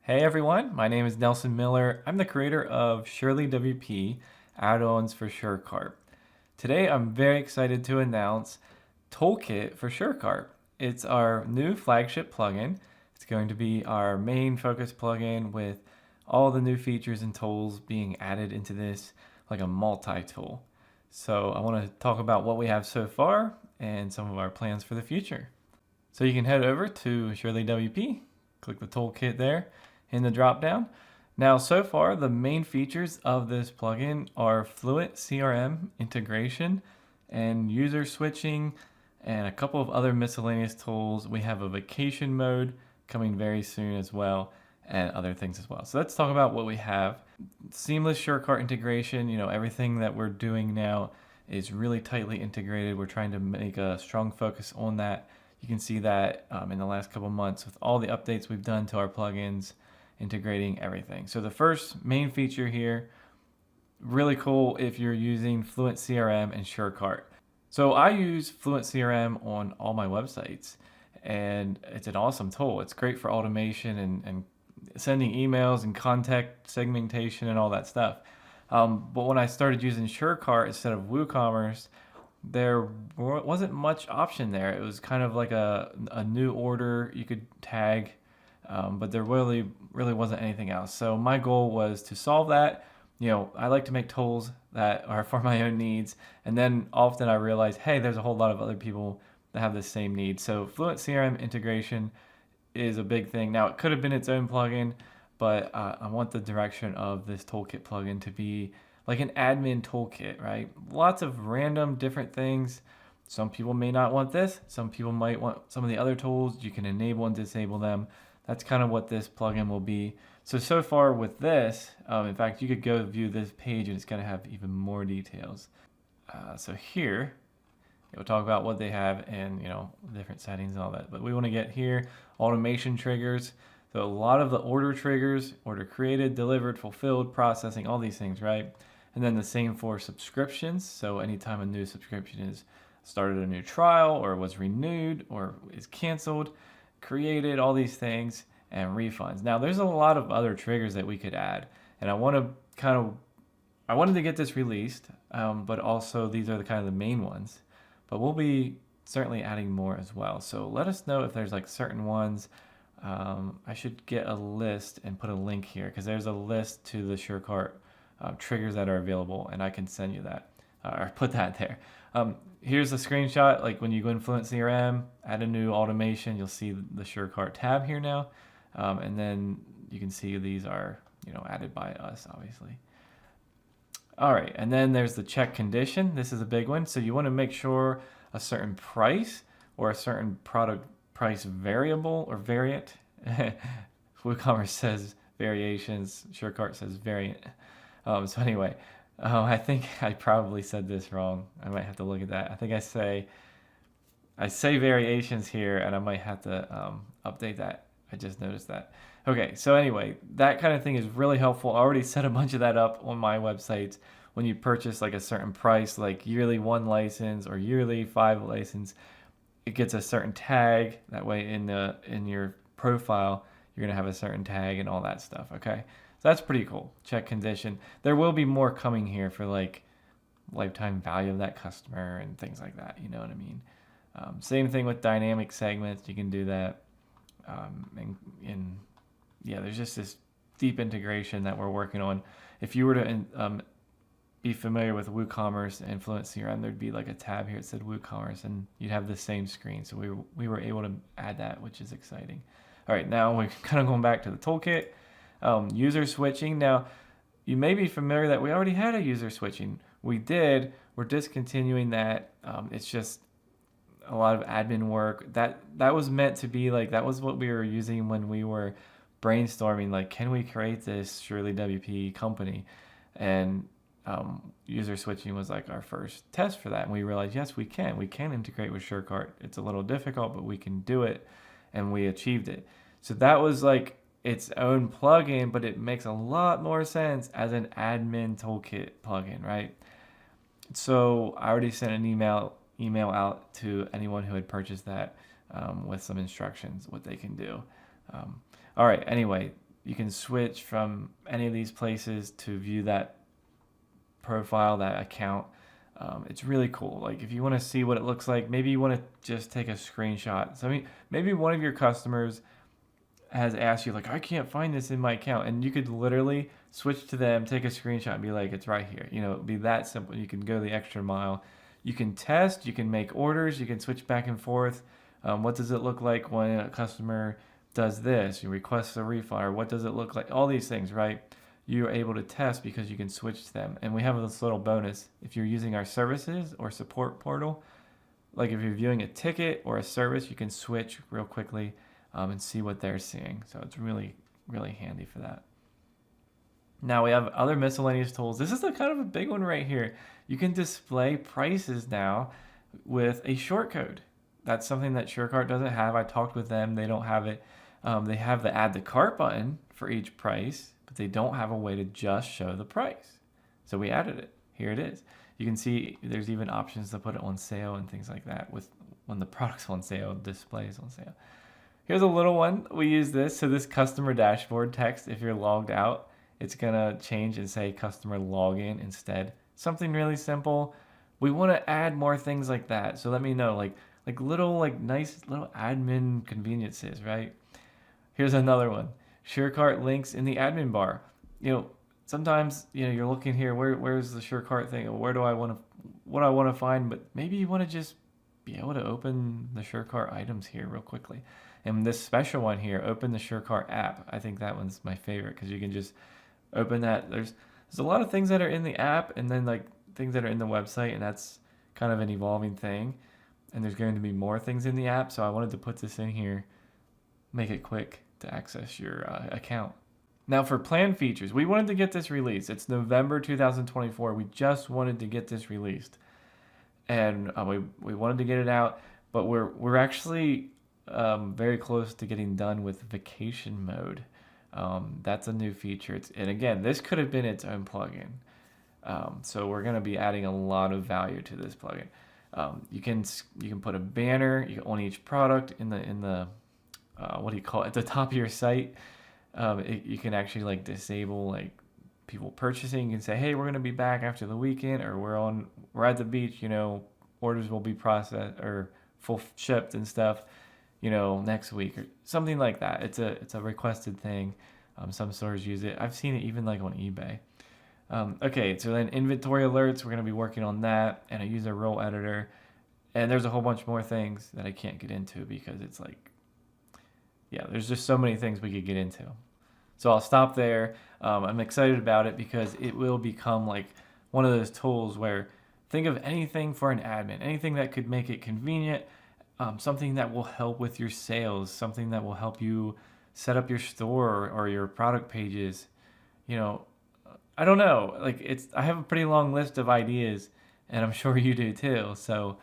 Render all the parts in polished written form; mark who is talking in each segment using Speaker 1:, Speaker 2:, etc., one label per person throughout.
Speaker 1: Hey everyone, my name is Nelson Miller. I'm the creator of SurelyWP, Addons for SureCart. Today I'm very excited to announce Toolkit for SureCart. It's our new flagship plugin. It's going to be our main focus plugin with all the new features and tools being added into this like a multi-tool. So I want to talk about what we have so far and some of our plans for the future. So you can head over to SurelyWP, click the toolkit there in the drop down. Now, so far, the main features of this plugin are FluentCRM Integration and user switching and a couple of other miscellaneous tools. We have a vacation mode coming very soon as well and other things as well. So let's talk about what we have. Seamless SureCart integration, everything that we're doing now is really tightly integrated. We're trying to make a strong focus on that. You can see that in the last couple months with all the updates we've done to our plugins, integrating everything. So the first main feature here, really cool if you're using FluentCRM and SureCart. So I use FluentCRM on all my websites, and it's an awesome tool. It's great for automation and sending emails and contact segmentation and all that stuff. But when I started using SureCart instead of WooCommerce, there wasn't much option there. It was kind of like a new order you could tag, but there really wasn't anything else. So my goal was to solve that. I like to make tools that are for my own needs, and then often I realize, hey, there's a whole lot of other people that have the same need. So FluentCRM integration is a big thing. Now, it could have been its own plugin, but I want the direction of this toolkit plugin to be like an admin toolkit, right? Lots of random different things. Some people may not want this. Some people might want some of the other tools. You can enable and disable them. That's kind of what this plugin will be. So far with this, in fact, you could go view this page and it's going to have even more details. So here, we'll talk about what they have and different settings and all that. But we want to get here, automation triggers. So a lot of the order triggers, order created, delivered, fulfilled, processing, all these things, right? And then the same for subscriptions. So anytime a new subscription is started a new trial or was renewed or is canceled, created, all these things, and refunds. Now there's a lot of other triggers that we could add, and I wanted to get this released, but also these are the kind of the main ones, but we'll be certainly adding more as well. So let us know if there's like certain ones. I should get a list and put a link here because there's a list to the SureCart triggers that are available, and I can send you that or put that there. Here's a screenshot. Like when you go in FluentCRM, add a new automation, you'll see the SureCart tab here now, and then you can see these are added by us, obviously. All right, and then there's the check condition. This is a big one. So you want to make sure a certain price or a certain product price variable or variant. WooCommerce says variations. SureCart says variant. So anyway, I think I probably said this wrong. I might have to look at that. I think I say variations here, and I might have to update that. I just noticed that. Okay, so anyway, that kind of thing is really helpful. I already set a bunch of that up on my websites. When you purchase like a certain price, like yearly 1 license or yearly 5 license, it gets a certain tag. That way in your profile, you're gonna have a certain tag and all that stuff, okay? So that's pretty cool. Check condition. There will be more coming here for like lifetime value of that customer and things like that. You know what I mean? Same thing with dynamic segments. You can do that. Yeah, there's just this deep integration that we're working on. If you were to be familiar with WooCommerce and FluentCRM, there'd be like a tab here that said WooCommerce, and you'd have the same screen. So we were able to add that, which is exciting. All right, now we're kind of going back to the toolkit. User switching. Now, you may be familiar that we already had a user switching. We did. We're discontinuing that. It's just a lot of admin work. That was meant to be like, that was what we were using when we were brainstorming, like, can we create this SurelyWP company? And user switching was like our first test for that. And we realized, yes, we can. We can integrate with SureCart. It's a little difficult, but we can do it. And we achieved it. So that was like its own plugin, but it makes a lot more sense as an admin toolkit plugin, right? So I already sent an email out to anyone who had purchased that with some instructions what they can do. All right, anyway, You can switch from any of these places to view that profile, that account. It's really cool. Like if you want to see what it looks like, maybe you want to just take a screenshot. So I mean, maybe one of your customers has asked you like, I can't find this in my account, and you could literally switch to them, take a screenshot, and be like, it's right here. You know, it'd be that simple. You can go the extra mile. You can test, you can make orders, you can switch back and forth. What does it look like when a customer does this? You request a refund, or what does it look like? All these things, right? You're able to test because you can switch to them. And we have this little bonus. If you're using our services or support portal, like if you're viewing a ticket or a service, you can switch real quickly and see what they're seeing. So it's really, really handy for that. Now we have other miscellaneous tools. This is a kind of a big one right here. You can display prices now with a short code. That's something that SureCart doesn't have. I talked with them. They don't have it. They have the add to cart button for each price, but they don't have a way to just show the price. So we added it. Here it is. You can see there's even options to put it on sale and things like that with when the product's on sale, displays on sale. Here's a little one. We use this. So this customer dashboard text, if you're logged out, it's going to change and say customer login instead. Something really simple. We want to add more things like that. So let me know, like little, like nice little admin conveniences, right? Here's another one. SureCart links in the admin bar. You know, sometimes, you know, you're looking here, where's the SureCart thing? What I want to find, but maybe you want to just be able to open the SureCart items here real quickly. And this special one here, open the SureCart app. I think that one's my favorite because you can just open that. There's a lot of things that are in the app and then like things that are in the website, and that's kind of an evolving thing. And there's going to be more things in the app, so I wanted to put this in here, make it quick to access your account. Now for plan features, we wanted to get this released. It's November 2024. We just wanted to get this released, and we wanted to get it out, but we're actually very close to getting done with vacation mode. That's a new feature. And again, this could have been its own plugin. So we're going to be adding a lot of value to this plugin. You can put a banner on each product in the what do you call it, at the top of your site. You can actually like disable like people purchasing. You can say, hey, we're going to be back after the weekend, or we're at the beach, you know, orders will be processed or full shipped and stuff, you know, next week or something like that. It's a requested thing. Some stores use it. I've seen it even like on eBay. Okay, so then inventory alerts, we're going to be working on that, and a user role editor. And there's a whole bunch more things that I can't get into because it's like, yeah, there's just so many things we could get into. So I'll stop there. I'm excited about it because it will become like one of those tools where think of anything for an admin, anything that could make it convenient, something that will help with your sales, something that will help you set up your store or your product pages. You know, I don't know, like I have a pretty long list of ideas, and I'm sure you do too. So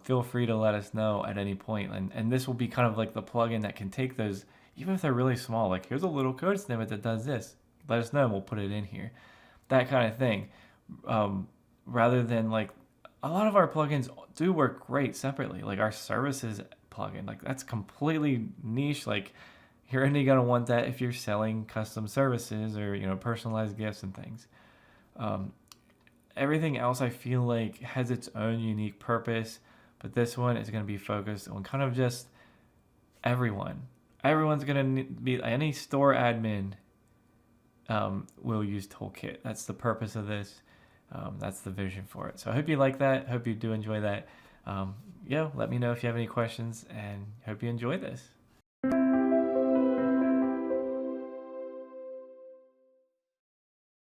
Speaker 1: feel free to let us know at any point. And this will be kind of like the plugin that can take those, even if they're really small, like here's a little code snippet that does this. Let us know and we'll put it in here. That kind of thing. Rather than like, a lot of our plugins do work great separately. Like our services plugin, like that's completely niche. Like you're only going to want that if you're selling custom services or, you know, personalized gifts and things. Everything else I feel like has its own unique purpose, but this one is going to be focused on kind of just everyone. Everyone's going to be, any store admin will use Toolkit. That's the purpose of this. That's the vision for it. So I hope you like that. Hope you do enjoy that. Yeah, let me know if you have any questions, and hope you enjoy this.